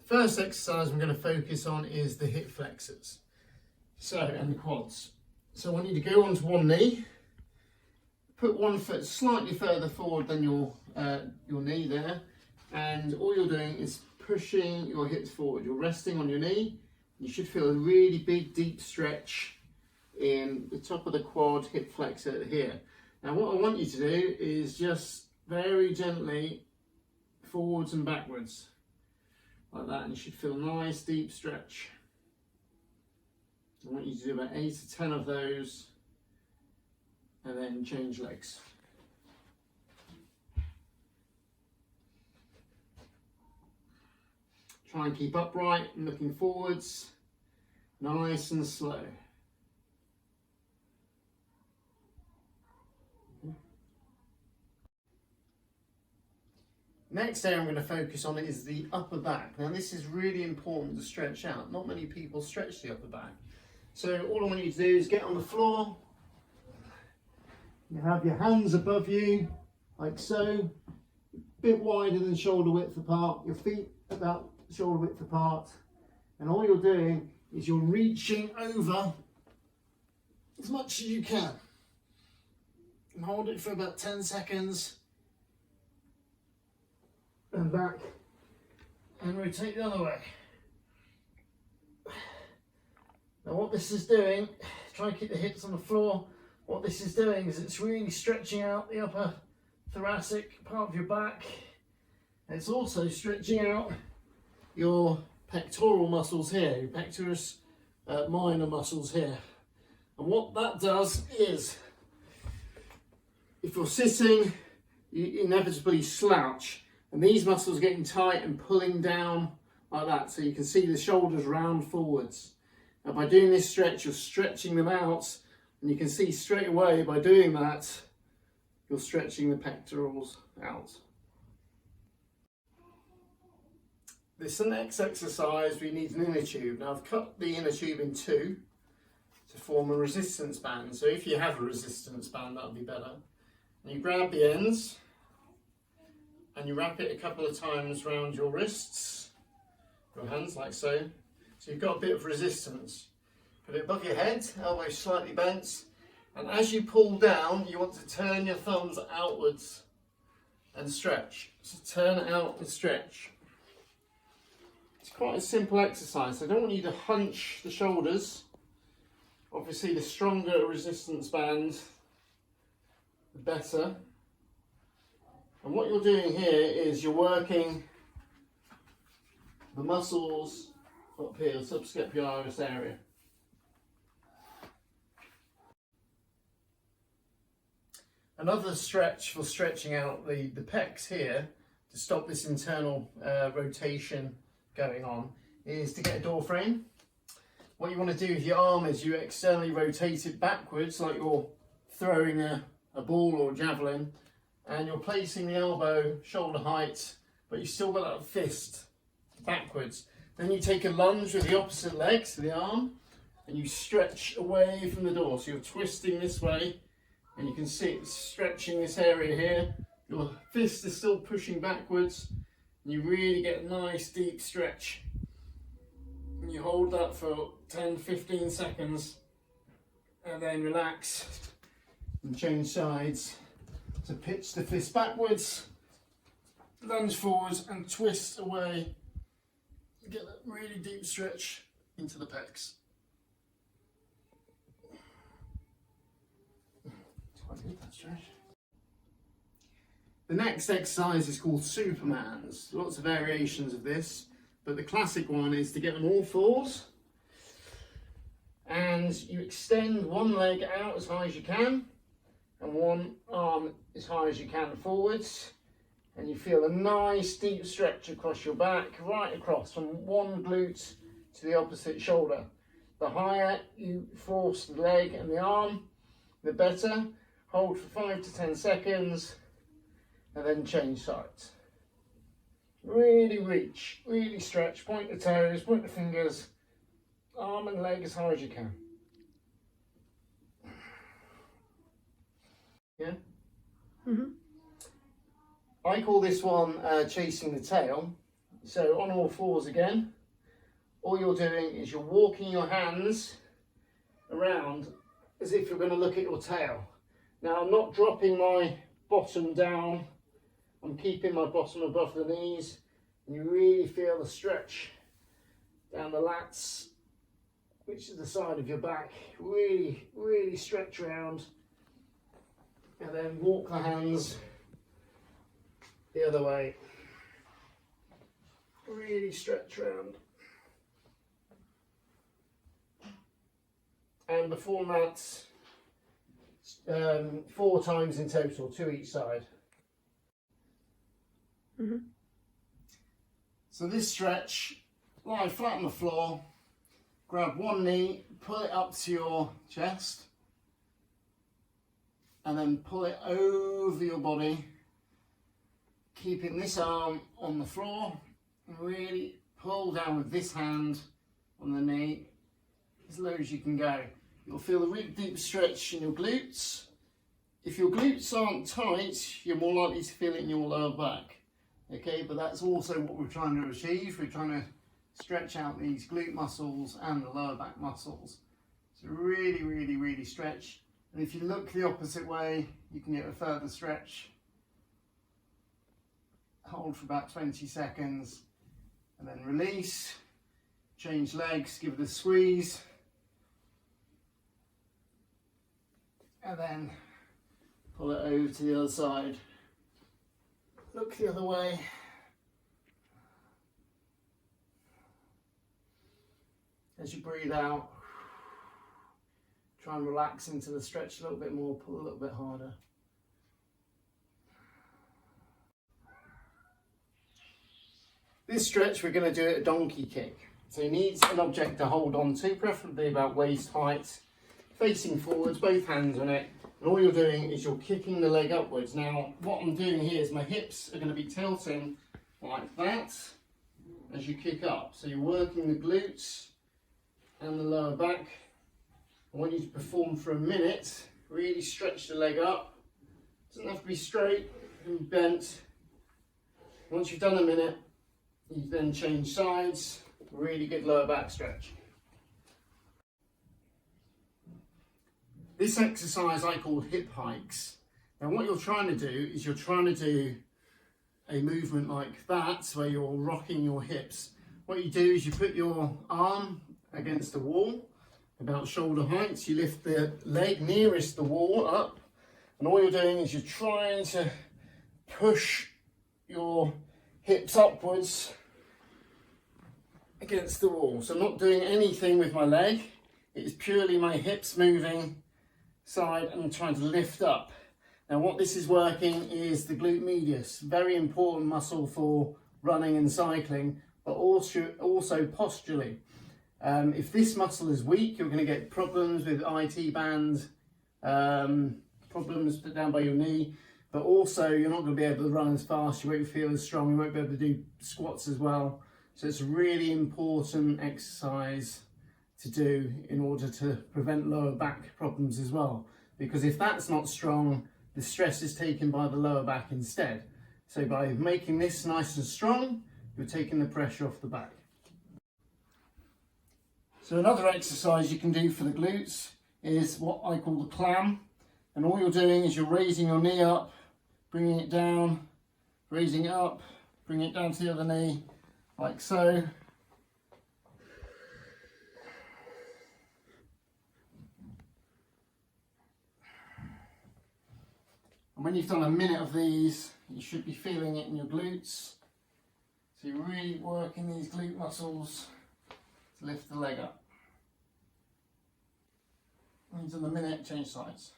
First exercise I'm going to focus on is the hip flexors, and the quads. So I want you to go onto one knee, put one foot slightly further forward than your knee there, and all you're doing is pushing your hips forward. You're resting on your knee. You should feel a really big, deep stretch in the top of the quad hip flexor here. Now what I want you to do is just very gently forwards and backwards like that, and you should feel a nice deep stretch. I want you to do about 8 to 10 of those and then change legs. Try and keep upright and looking forwards, nice and slow. Next area I'm going to focus on is the upper back. Now this is really important to stretch out. Not many people stretch the upper back. So all I want you to do is get on the floor. You have your hands above you, like so, a bit wider than shoulder width apart, your feet about shoulder width apart. And all you're doing is you're reaching over as much as you can. And hold it for about 10 seconds. And back, and rotate the other way. Now what this is doing, try and keep the hips on the floor. What this is doing is it's really stretching out the upper thoracic part of your back. And it's also stretching out your pectoral muscles here, your pectoris minor muscles here. And what that does is, if you're sitting, you inevitably slouch. And these muscles are getting tight and pulling down like that. So you can see the shoulders round forwards. Now by doing this stretch, you're stretching them out. And you can see straight away by doing that, you're stretching the pectorals out. This next exercise, we need an inner tube. Now I've cut the inner tube in two to form a resistance band. So if you have a resistance band, that would be better. And you grab the ends, and you wrap it a couple of times around your wrists, your hands like so. So you've got a bit of resistance. Put it above your head, elbows slightly bent. And as you pull down, you want to turn your thumbs outwards and stretch. So turn it out and stretch. It's quite a simple exercise. I don't want you to hunch the shoulders. Obviously the stronger a resistance band, the better. And what you're doing here is you're working the muscles up here, the subscapularis area. Another stretch for stretching out the pecs here, to stop this internal rotation going on, is to get a door frame. What you want to do with your arm is you externally rotate it backwards, like you're throwing a ball or a javelin, and you're placing the elbow shoulder height, but you still got that fist backwards. Then you take a lunge with the opposite leg, so the arm, and you stretch away from the door. So you're twisting this way, and you can see it's stretching this area here. Your fist is still pushing backwards, and you really get a nice deep stretch. And you hold that for 10-15 seconds, and then relax and change sides. So pitch the fist backwards, lunge forwards and twist away. Get that really deep stretch into the pecs. It's quite good, that stretch. The next exercise is called Supermans. Lots of variations of this, but the classic one is to get on all fours. And you extend one leg out as high as you can, and one arm as high as you can forwards, and you feel a nice deep stretch across your back, right across from one glute to the opposite shoulder. The higher you force the leg and the arm, the better. Hold for 5 to 10 seconds and then change sides. Really reach, really stretch, point the toes, point the fingers, arm and leg as high as you can. Yeah? Mm-hmm. I call this one chasing the tail. So on all fours again, all you're doing is you're walking your hands around as if you're going to look at your tail. Now I'm not dropping my bottom down, I'm keeping my bottom above the knees, and you really feel the stretch down the lats, which is the side of your back. Really, really stretch around, and then walk the hands the other way. Really stretch around. And perform that 4 times in total, 2 each side. So this stretch, lie flat on the floor, grab one knee, pull it up to your chest, and then pull it over your body, keeping this arm on the floor, and really pull down with this hand on the knee as low as you can go. You'll feel a really deep stretch in your glutes. If your glutes aren't tight, you're more likely to feel it in your lower back. Okay, but that's also what we're trying to achieve. We're trying to stretch out these glute muscles and the lower back muscles. So really, really, really stretch. And if you look the opposite way, you can get a further stretch. Hold for about 20 seconds and then release. Change legs, give it a squeeze. And then pull it over to the other side. Look the other way. As you breathe out, try and relax into the stretch a little bit more, pull a little bit harder. This stretch we're going to do it a donkey kick. So you need an object to hold on to, preferably about waist height, facing forwards, both hands on it. And all you're doing is you're kicking the leg upwards. Now, what I'm doing here is my hips are going to be tilting like that as you kick up. So you're working the glutes and the lower back. I want you to perform for a minute. Really stretch the leg up. It doesn't have to be straight and bent. Once you've done a minute, you then change sides. Really good lower back stretch. This exercise I call hip hikes. Now what you're trying to do is you're trying to do a movement like that, where you're rocking your hips. What you do is you put your arm against the wall, about shoulder height. So you lift the leg nearest the wall up, and all you're doing is you're trying to push your hips upwards against the wall. So I'm not doing anything with my leg, it is purely my hips moving side and trying to lift up. Now what this is working is the glute medius, very important muscle for running and cycling, but also posturally. If this muscle is weak, you're going to get problems with IT band, problems down by your knee, but also you're not going to be able to run as fast, you won't feel as strong, you won't be able to do squats as well. So it's a really important exercise to do in order to prevent lower back problems as well. Because if that's not strong, the stress is taken by the lower back instead. So by making this nice and strong, you're taking the pressure off the back. So another exercise you can do for the glutes is what I call the clam. And all you're doing is you're raising your knee up, bringing it down, raising it up, bringing it down to the other knee, like so. And when you've done a minute of these, you should be feeling it in your glutes. So you're really working these glute muscles to lift the leg up. When you've done a minute, change sides.